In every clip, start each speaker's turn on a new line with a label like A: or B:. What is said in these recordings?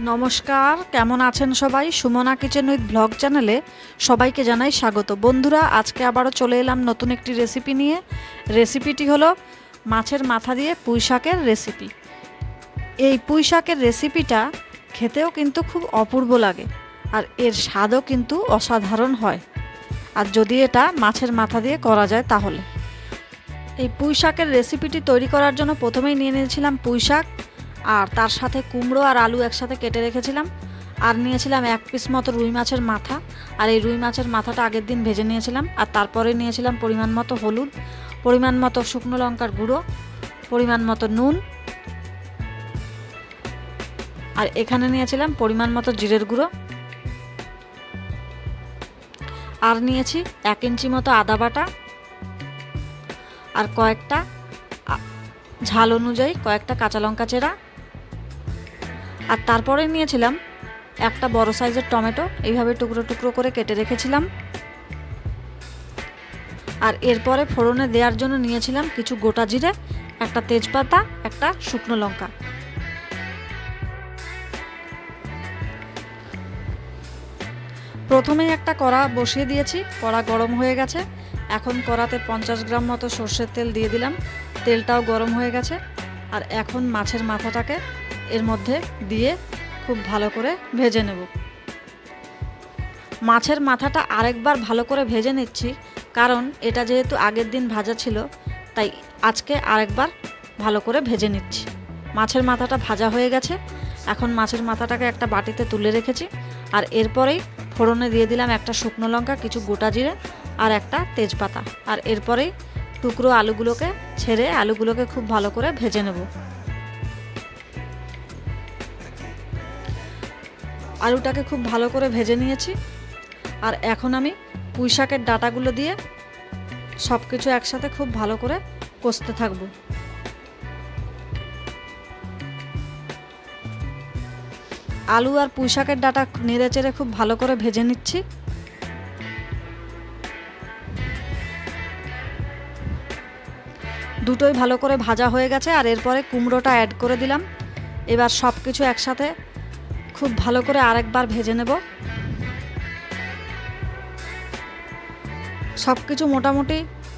A: নমস্কার, কেমন আছেন সবাই? সুমনা কিচেন উইথ ব্লগ চ্যানেলে সবাইকে জানাই স্বাগত। বন্ধুরা, আজকে আবারও চলে এলাম নতুন একটি রেসিপি নিয়ে। রেসিপিটি হলো মাছের মাথা দিয়ে পুঁই শাকের রেসিপি। এই পুঁই শাকের রেসিপিটা খেতেও কিন্তু খুব অপূর্ব লাগে, আর এর স্বাদও কিন্তু অসাধারণ হয়, আর যদি এটা মাছের মাথা দিয়ে করা যায় তাহলে। এই পুঁই শাকের রেসিপিটি তৈরি করার জন্য প্রথমেই নিয়ে নিয়েছিলাম পুঁই শাক, আর তার সাথে কুমড়ো আর আলু একসাথে কেটে রেখেছিলাম, আর নিয়েছিলাম 1 পিস মতো রুই মাছের মাথা। আর এই রুই মাছের মাথাটা আগের দিন ভেজে নিয়েছিলাম। আর তারপরে নিয়েছিলাম পরিমাণ মতো হলুদ, পরিমাণ মতো শুকনো লঙ্কার গুঁড়ো, পরিমাণ মতো নুন, আর এখানে নিয়েছিলাম পরিমাণ মতো জিরের গুঁড়ো, আর নিয়েছি 1 ইঞ্চি মতো আদা বাটা, আর কয়েকটা ঝাল অনুযায়ী কয়েকটা কাঁচা লঙ্কা চেরা, আর তারপরে নিয়েছিলাম একটা বড় সাইজের টমেটো, এইভাবে টুকরো টুকরো করে কেটে রেখেছিলাম। আর এরপরে ফোড়নে দেওয়ার জন্য নিয়েছিলাম কিছু গোটা জিরে, একটা তেজপাতা, একটা শুকনো লঙ্কা। প্রথমেই একটা কড়া বসিয়ে দিয়েছি, কড়া গরম হয়ে গেছে। এখন কড়াতে 50 গ্রাম মতো সর্ষের তেল দিয়ে দিলাম, তেলটাও গরম হয়ে গেছে। আর এখন মাছের মাথাটাকে এর মধ্যে দিয়ে খুব ভালো করে ভেজে নেব। মাছের মাথাটা আরেকবার ভালো করে ভেজে নিচ্ছি, কারণ এটা যেহেতু আগের দিন ভাজা ছিল, তাই আজকে আরেকবার ভালো করে ভেজে নিচ্ছি। মাছের মাথাটা ভাজা হয়ে গেছে। এখন মাছের মাথাটাকে একটা বাটিতে তুলে রেখেছি, আর এরপরেই ফোড়নে দিয়ে দিলাম একটা শুকনো লঙ্কা, কিছু গোটা জিরে, আর একটা তেজপাতা। আর এরপরেই টুকরো আলুগুলোকে ছেড়ে আলুগুলোকে খুব ভালো করে ভেজে নেব। আলুটাকে খুব ভালো করে ভেজে নিয়েছি। আর এখন আমি পুঁই শাকের ডাঁটাগুলো দিয়ে সব কিছু একসাথে খুব ভালো করে কষতে থাকবো। আলু আর পুঁই শাকের ডাঁটা নেড়ে চেড়ে খুব ভালো করে ভেজে নিচ্ছি। দুটোই ভালো করে ভাজা হয়ে গেছে। আর এরপরে কুমড়োটা অ্যাড করে দিলাম। এবার সব কিছু একসাথে খুব ভালো করে আরেকবার ভেজে নেব। সব কিছু মোটামুটি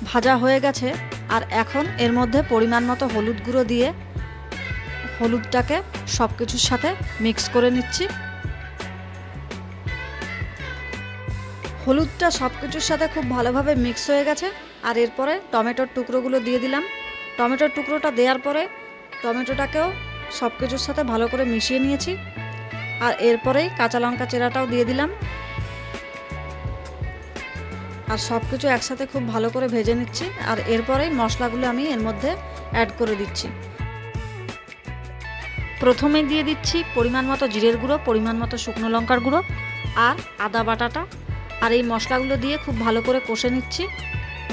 A: ভাজা হয়ে গেছে। আর এখন এর মধ্যে পরিমাণ মতো হলুদ গুঁড়ো দিয়ে হলুদটাকে সব কিছুর সাথে মিক্স করে নিচ্ছি। হলুদটা সব কিছুর সাথে খুব ভালোভাবে মিক্স হয়ে গেছে। আর এরপরে টমেটোর টুকরোগুলো দিয়ে দিলাম। টমেটোর টুকরোটা দেওয়ার পরে টমেটোটাকেও সব কিছুর সাথে ভালো করে মিশিয়ে নিয়েছি। আর এরপরেই কাঁচা লঙ্কা চেরাটাও দিয়ে দিলাম। আর সব কিছু একসাথে খুব ভালো করে ভেজে নিচ্ছি। আর এরপরেই মশলাগুলো আমি এর মধ্যে অ্যাড করে দিচ্ছি। প্রথমে দিয়ে দিচ্ছি পরিমাণ মতো জিরের গুঁড়ো, পরিমাণ মতো শুকনো লঙ্কার গুঁড়ো, আর আদা বাটাটা। আর এই মশলাগুলো দিয়ে খুব ভালো করে কষে নিচ্ছি।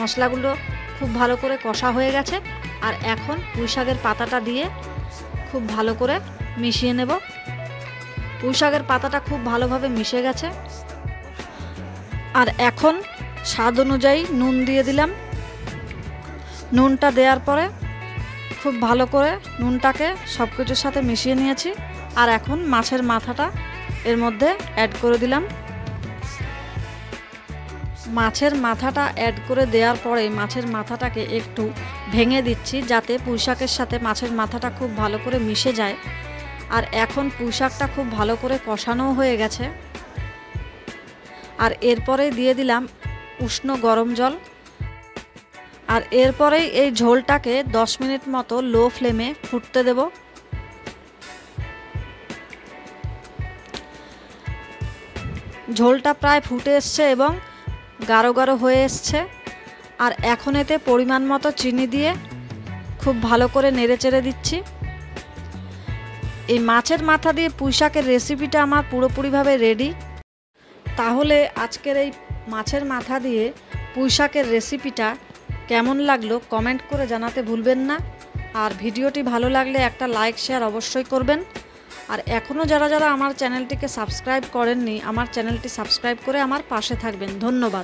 A: মশলাগুলো খুব ভালো করে কষা হয়ে গেছে। আর এখন পুঁই শাকের পাতাটা দিয়ে খুব ভালো করে মিশিয়ে নেব। পুঁই শাকের পাতাটা খুব ভালোভাবে মিশে গেছে। আর এখন স্বাদ অনুযায়ী নুন দিয়ে দিলাম। নুনটা দেওয়ার পরে খুব ভালো করে নুনটাকে সব কিছুর সাথে মিশিয়ে নিয়েছি। আর এখন মাছের মাথাটা এর মধ্যে অ্যাড করে দিলাম। মাছের মাথাটা অ্যাড করে দেওয়ার পরে মাছের মাথাটাকে একটু ভেঙে দিচ্ছি, যাতে পুঁই শাকের সাথে মাছের মাথাটা খুব ভালো করে মিশে যায়। আর এখন পুঁই শাকটা খুব ভালো করে কষানোও হয়ে গেছে। আর এরপরে দিয়ে দিলাম উষ্ণ গরম জল। আর এরপরেই এই ঝোলটাকে 10 মিনিট মতো লো ফ্লেমে ফুটতে দেব। ঝোলটা প্রায় ফুটে এসছে এবং গাঢ় গাঢ় হয়ে এসছে। আর এখন এতে পরিমাণ মতো চিনি দিয়ে খুব ভালো করে নেড়ে চেড়ে দিচ্ছি। এই মাছের মাথা দিয়ে পুঁই শাকের রেসিপিটা আমার পুরোপুরিভাবে রেডি। তাহলে আজকের এই মাছের মাথা দিয়ে পুঁই শাকের রেসিপিটা কেমন লাগলো কমেন্ট করে জানাতে ভুলবেন না। আর ভিডিওটি ভালো লাগলে একটা লাইক শেয়ার অবশ্যই করবেন। আর এখনও যারা যারা আমার চ্যানেলটিকে সাবস্ক্রাইব করেননি, আমার চ্যানেলটি সাবস্ক্রাইব করে আমার পাশে থাকবেন। ধন্যবাদ।